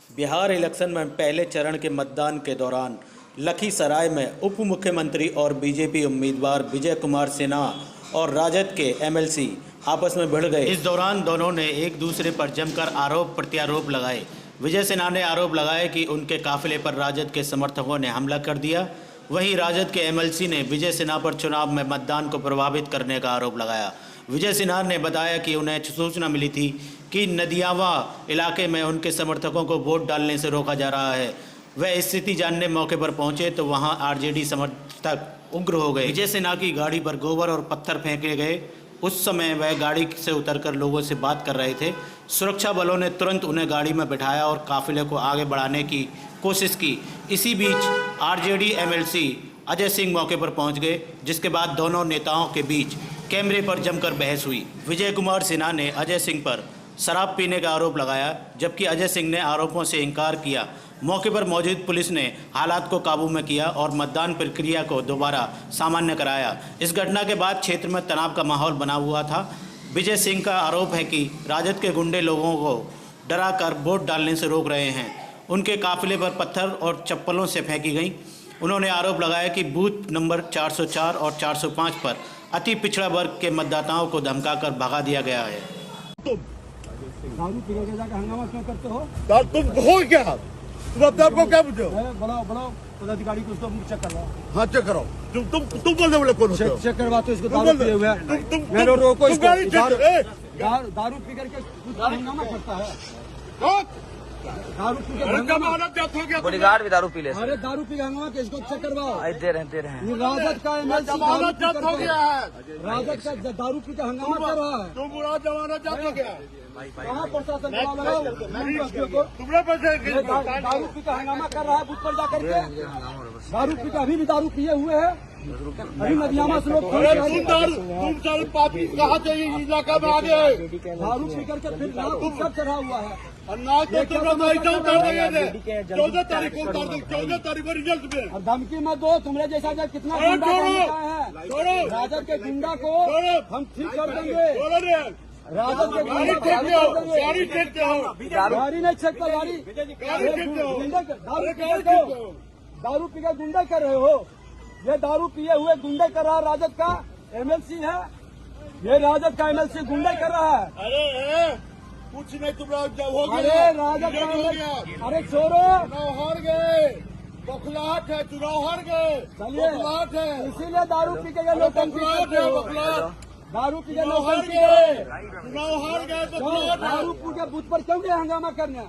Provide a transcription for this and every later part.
Bihar election में पहले चरण के मतदान के दौरान लखीसराय में उप मुख्यमंत्री और बीजेपी उम्मीदवार विजय कुमार सिन्हा और राजद के एमएलसी आपस में भिड़ गए। इस दौरान दोनों ने एक दूसरे पर जमकर आरोप प्रत्यारोप लगाए। विजय सिन्हा ने आरोप लगाया कि उनके काफिले पर राजद के समर्थकों ने हमला कर दिया। वहीं राजद के एमएलसी ने विजय सिन्हा पर चुनाव में मतदान को प्रभावित करने का आरोप लगाया। विजय सिन्हा ने बताया कि उन्हें सूचना मिली थी कि नदियावा इलाके में उनके समर्थकों को वोट डालने से रोका जा रहा है। वह स्थिति जानने मौके पर पहुंचे तो वहां आरजेडी समर्थक उग्र हो गए। विजय सिन्हा की गाड़ी पर गोबर और पत्थर फेंके गए। उस समय वह गाड़ी से उतरकर लोगों से बात कर रहे थे। सुरक्षा बलों ने तुरंत उन्हें गाड़ी में बिठाया और काफिले को आगे बढ़ाने की कोशिश की। इसी बीच आरजेडी एमएलसी अजय सिंह मौके पर पहुंच गए, जिसके बाद दोनों नेताओं के बीच कैमरे पर जमकर बहस हुई। विजय कुमार सिन्हा ने अजय सिंह पर शराब पीने का आरोप लगाया, जबकि अजय सिंह ने आरोपों से इनकार किया। मौके पर मौजूद पुलिस ने हालात को काबू में किया और मतदान प्रक्रिया को दोबारा सामान्य कराया। इस घटना के बाद क्षेत्र में तनाव का माहौल बना हुआ था। विजय सिंह का आरोप है कि राजद के गुंडे लोगों को डराकर वोट डालने से रोक रहे हैं। उनके काफिले पर पत्थर और चप्पलों से फेंकी गई। उन्होंने आरोप लगाया कि बूथ नंबर 404 और 405 पर अति पिछड़ा वर्ग के मतदाताओं को धमकाकर भगा दिया गया है। दारू पी के जाकर हंगामा क्यों करते हो? तुम हो क्या? तुम अपने आप को क्या बुझे हो? बनाओ पदाधिकारी को उसको चेक करवाओ। हाँ चेक कराओ। तुम बोलने वाले कौन हो? चेक करवा तो इसको दारू पिए हुए हैं। रोको इसको। दारू पी करके हंगामा करता है। दारू पी के बॉडीगार्ड भी दारू पी ले। अरे दारू पी के हंगामा के इसको चेक करवाओ। दे रहे हैं। राजद का एमएलसी राजद का दारू पी के हंगामा कर रहा है। तुम बुरा जमाना जब हो गया। कहाँ प्रशासन लगाओ? तुमने पैसे दारू पी के हंगामा कर रहा है बूथ पर जाकर के। दारू पी के अभी भी दारू पिए हुए है। अभी नदियामा से लोग तुम सारे पापी कहाँ से इलाका में आ गए? दारू पी करके फिर तुम सब चढ़ा हुआ है। अनाज तो तुमने ऐसा उतार देंगे 14 तारीख को उतार देंगे। 14 तारीख को रिजल्ट में। और धमकी मत दो। तुम्हारे जैसा जब कितना गुंडा है राजद के गुंडा को हम ठीक कर देंगे। राजद के गाड़ी चेक हो। गाड़ी नहीं चेक कर। गाड़ी दारू पी के गुंडा कर रहे हो। ये दारू पिए हुए गुंडे कर रहा है। राजद का एमएलसी है। ये राजद का एमएलसी गुंडे कर रहा है। अरे कुछ नहीं तुम्हारा जब हो गया। अरे राजद का अरे छोड़ो। चुनाव हार गए। बखलाहट है। चुनाव हार गए। चलिए बखलाहट है। इसीलिए दारू पी के लोग बखलाहट है। बखलाहट। दारू पी के चुनाव लोग हार गए। चुनाव हार गए। बखलाहट है। दारू पी के बूथ पर क्यों गए हंगामा करने?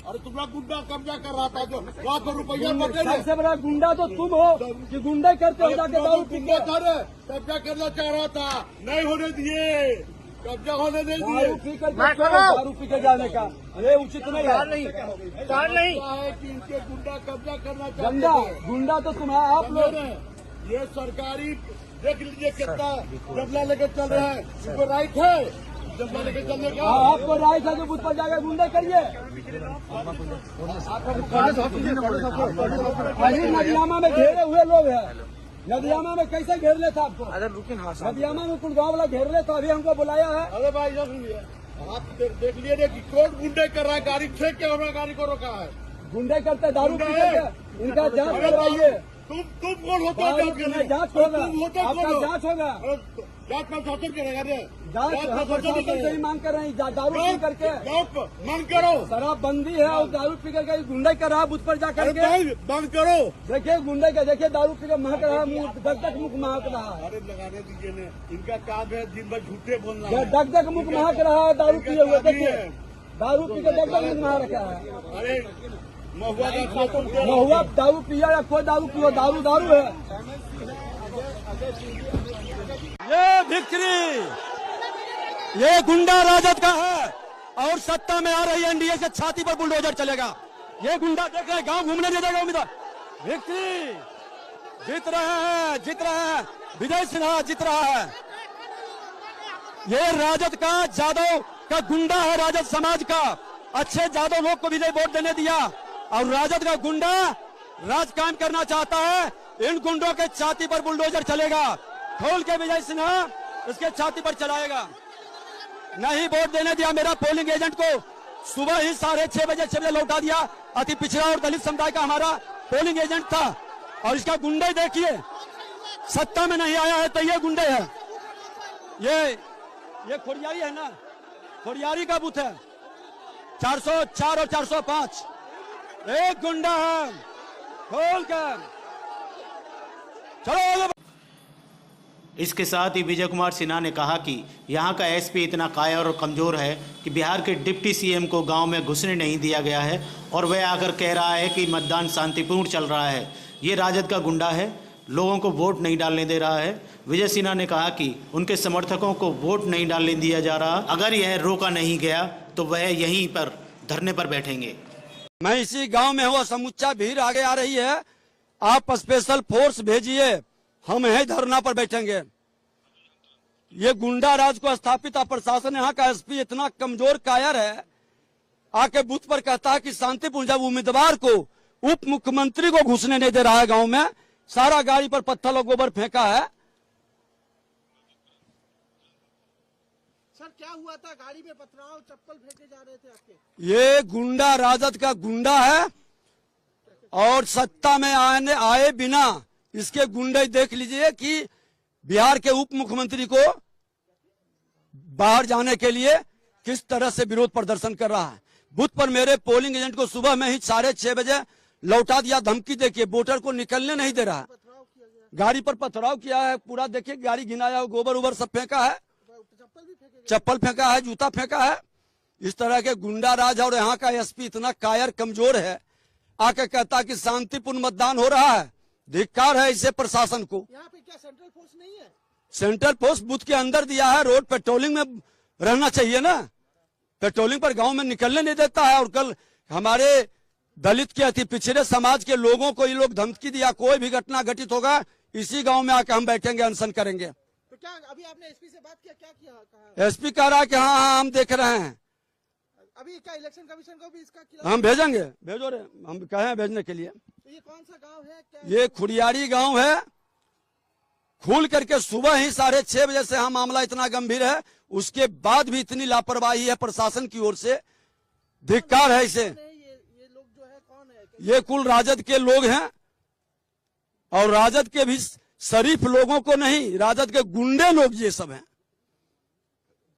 अरे तुम्हारा गुंडा कब्जा कर रहा था जो लाखों रुपया बचे। सबसे बड़ा गुंडा तो तुम हो कि गुंडे करते हो जाके दारू पी के। कब्जा करना चाह रहा था, नहीं होने दिए। कब्जा होने नहीं दिए। दारू पी कर दारू पी के जाने का अरे उचित नहीं है। है कि इनके गुंडा कब्जा करना गुंडा चाहते गुंडा तो तुम है आप लोग। ये सरकारी देख लीजिए कितना जबला लेके चल रहे हैं। इनको राइट है जबला लेके चलने का। आपको राइट है जो बूथ पर जाकर गुंडे करिए। अभी नदियामा में घेरे हुए लोग हैं। नदियामा में कैसे घेर लेता आपको? नदियामा में कुल गाँव वाला घेर लेता। अभी हमको बुलाया है। अरे भाई आप देख लिए कि कौन गुंडे कर रहा है। गाड़ी फेंक के हमारा गाड़ी को रोका है। गुंडे करते दारू पी करके। इनका जांच करवाइए। तुम कौन होता है? जांच होगा। आपका जांच होगा। जांच प्रशासन करेगा रे। जांच प्रशासन से ही मांग कर रहे हैं। दारू पी करके बंद करो। शराब बंदी है और दारू पी करके गुंडे कर रहा है बूथ पर जाकर के। बंद करो। देखिए गुंडे का देखिए दारू पी के महक रहा है। मुंह दग दग मुख महक रहा है। अरे लगाने दीजिए ने। इनका काम है दिन भर झूठे बोलना। दग दग मुख महक रहा है दारू पिए हुए। देखिए दारू पी के दग दग मुख महक रखा है। अरे महुआ दारू पिया या कोई दारू पियो। दारू दारू है। ये विक्ट्री ये गुंडा राजद का है और सत्ता में आ रही एनडीए से छाती पर बुलडोजर चलेगा। ये गुंडा देख रहे गांव घूमने नहीं देगा उम्मीदवार। विक्ट्री जीत रहे हैं। विजय सिन्हा जीत रहा है। ये राजद का जादव का गुंडा है। राजद समाज का अच्छे जादव लोग को विजय वोट देने दिया और राजद का गुंडा राज कायम करना चाहता है। इन गुंडों के छाती पर बुलडोजर चलेगा। खोल के विजय सिन्हा इसके छाती पर चलाएगा। नहीं वोट देने दिया मेरा पोलिंग एजेंट को। सुबह ही 6:30 लौटा दिया। अति पिछड़ा और दलित समुदाय का हमारा पोलिंग एजेंट था और इसका गुंडे देखिए, सत्ता में नहीं आया है तो ये गुंडे है। ये खोड़ियारी है ना, खोड़ियारी का बूथ है 404 और 405। एक गुंडा है, खोल कर चलो। इसके साथ ही विजय कुमार सिन्हा ने कहा कि यहाँ का एसपी इतना कायर और कमज़ोर है कि बिहार के डिप्टी सीएम को गांव में घुसने नहीं दिया गया है और वह आकर कह रहा है कि मतदान शांतिपूर्ण चल रहा है। ये राजद का गुंडा है, लोगों को वोट नहीं डालने दे रहा है। विजय सिन्हा ने कहा कि उनके समर्थकों को वोट नहीं डालने दिया जा रहा। अगर यह रोका नहीं गया तो वह यहीं पर धरने पर बैठेंगे। मैं इसी गांव में हूँ, समुच्चा भीड़ आगे आ रही है, आप स्पेशल फोर्स भेजिए, हम यही धरना पर बैठेंगे। ये गुंडा राज को स्थापित प्रशासन, यहाँ का एसपी इतना कमजोर कायर है, आके बूथ पर कहता है कि शांतिपूर्ण, जब उम्मीदवार को उप मुख्यमंत्री को घुसने नहीं दे रहा है गांव में, सारा गाड़ी पर पत्थर और गोबर फेंका है। सर क्या हुआ था? गाड़ी में पथराव, चप्पल फेंके जा रहे थे आपके। ये गुंडा राजद का गुंडा है और सत्ता में आए बिना इसके गुंडे देख लीजिए कि बिहार के उप मुख्यमंत्री को बाहर जाने के लिए किस तरह से विरोध प्रदर्शन कर रहा है। बूथ पर मेरे पोलिंग एजेंट को सुबह में ही 6:30 बजे लौटा दिया। धमकी देके वोटर को निकलने नहीं दे रहा। गाड़ी पर पथराव किया है, पूरा देखिए गाड़ी घिनाया, गोबर उबर सब फेंका है, चप्पल फेंका है, जूता फेंका है। इस तरह के गुंडा राज। और यहाँ का एसपी इतना कायर कमजोर है, आके कहता कि शांतिपूर्ण मतदान हो रहा है। धिक्कार है इसे प्रशासन को। यहाँ पे क्या सेंट्रल फोर्स नहीं है? सेंट्रल फोर्स बूथ के अंदर दिया है, रोड पेट्रोलिंग में रहना चाहिए ना, पेट्रोलिंग पर गांव में निकलने नहीं देता है। और कल हमारे दलित के अति पिछड़े समाज के लोगों को ये लोग धमकी दिया, कोई भी घटना घटित होगा इसी गांव में आकर हम बैठेंगे, अनशन करेंगे। तो क्या अभी आपने एसपी से बात किया, क्या किया? एसपी कह रहा है कि हाँ हम देख रहे हैं। अभी क्या इलेक्शन कमीशन को भी इसका खिलाफ? हम भेजेंगे, भेजो रे, हम कहे हैं भेजने के लिए। तो ये कौन सा गांव है? क्या ये खुड़ियारी गांव है। खुल करके सुबह ही 6:30 बजे से हाँ मामला इतना गंभीर है, उसके बाद भी इतनी लापरवाही है प्रशासन की ओर से। धिक्कार है इसे। ये लोग जो है कौन है? ये कुल राजद के लोग हैं और राजद के भी शरीफ लोगों को नहीं, राजद के गुंडे लोग ये सब हैं।